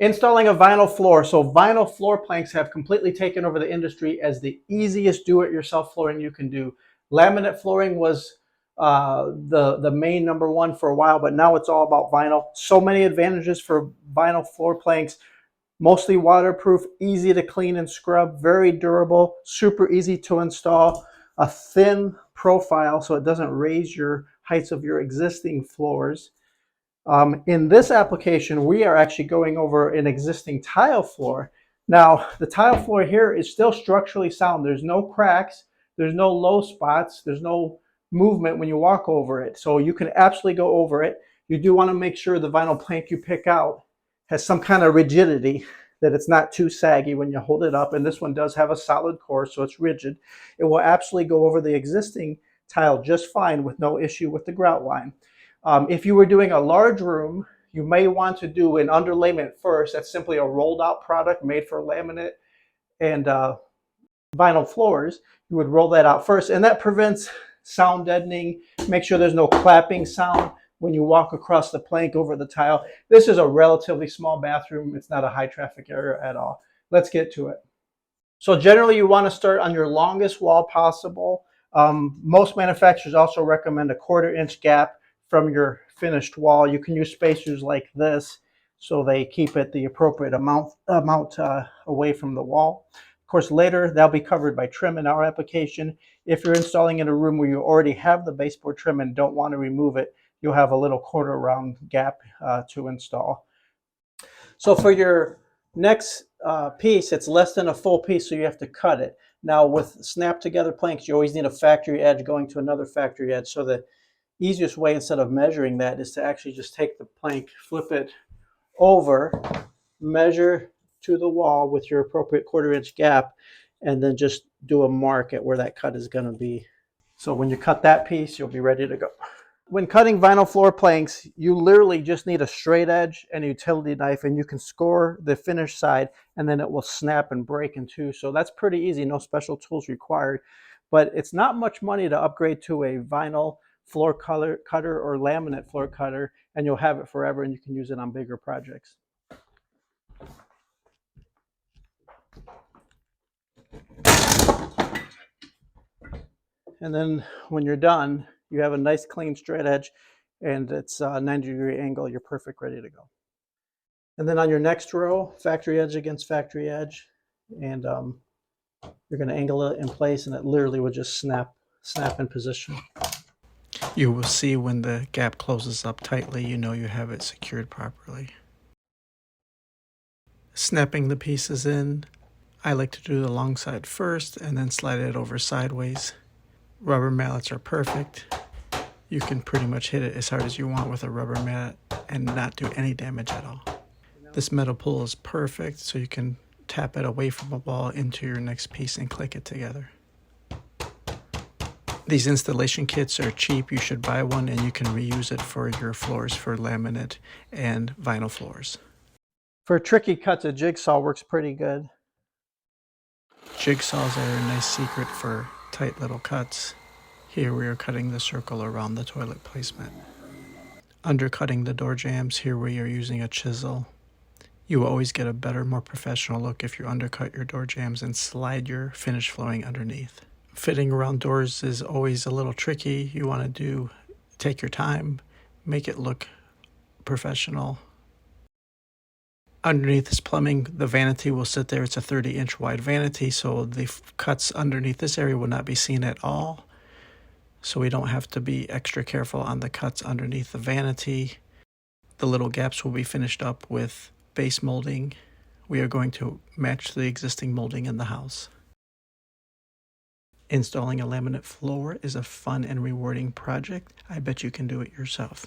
Installing a vinyl floor. So vinyl floor planks have completely taken over the industry as the easiest do-it-yourself flooring you can do. Laminate flooring was the main number one for a while, but now it's all about vinyl. So many advantages for vinyl floor planks. Mostly waterproof, easy to clean and scrub, very durable, super easy to install, a thin profile so it doesn't raise your heights of your existing floors. In this application, we are actually going over an existing tile floor. Now, the tile floor here is still structurally sound. There's no cracks, there's no low spots, there's no movement when you walk over it. So you can absolutely go over it. You do want to make sure the vinyl plank you pick out has some kind of rigidity, that it's not too saggy when you hold it up. And this one does have a solid core, so it's rigid. It will absolutely go over the existing tile just fine with no issue with the grout line. If you were doing a large room, you may want to do an underlayment first. That's simply a rolled out product made for laminate and vinyl floors. You would roll that out first, and that prevents sound deadening. Make sure there's no clapping sound when you walk across the plank over the tile. This is a relatively small bathroom. It's not a high traffic area at all. Let's get to it. So generally you want to start on your longest wall possible. Most manufacturers also recommend a 1/4 inch gap from your finished wall. You can use spacers like this so they keep it the appropriate amount away from the wall. Of course, later they'll be covered by trim in our application. If you're installing in a room where you already have the baseboard trim and don't want to remove it, you'll have a little 1/4 round gap to install. So for your next piece, it's less than a full piece, so you have to cut it. Now with snap together planks, you always need a factory edge going to another factory edge. So the easiest way, instead of measuring that, is to actually just take the plank, flip it over, measure to the wall with your appropriate 1/4 inch gap, and then just do a mark at where that cut is going to be. So when you cut that piece, you'll be ready to go. When cutting vinyl floor planks, you literally just need a straight edge and a utility knife, and you can score the finished side, and then it will snap and break in two. So that's pretty easy, no special tools required. But it's not much money to upgrade to a vinyl floor cutter or laminate floor cutter, and you'll have it forever and you can use it on bigger projects. And then when you're done, you have a nice clean straight edge, and it's a 90-degree angle. You're perfect, ready to go. And then on your next row, factory edge against factory edge, and you're going to angle it in place, and it literally will just snap in position. You will see when the gap closes up tightly, you know you have it secured properly. Snapping the pieces in, I like to do the long side first and then slide it over sideways. Rubber mallets are perfect. You can pretty much hit it as hard as you want with a rubber mallet and not do any damage at all. This metal pull is perfect, so you can tap it away from the wall into your next piece and click it together. These installation kits are cheap. You should buy one, and you can reuse it for your floors for laminate and vinyl floors. For tricky cuts, a jigsaw works pretty good. Jigsaws are a nice secret for tight little cuts. Here we are cutting the circle around the toilet placement. Undercutting the door jambs, here we are using a chisel. You will always get a better, more professional look if you undercut your door jambs and slide your finished flooring underneath. Fitting around doors is always a little tricky. You want to take your time, make it look professional. Underneath this plumbing, the vanity will sit there. It's a 30-inch wide vanity, so the cuts underneath this area will not be seen at all. So we don't have to be extra careful on the cuts underneath the vanity. The little gaps will be finished up with base molding. We are going to match the existing molding in the house. Installing a laminate floor is a fun and rewarding project. I bet you can do it yourself.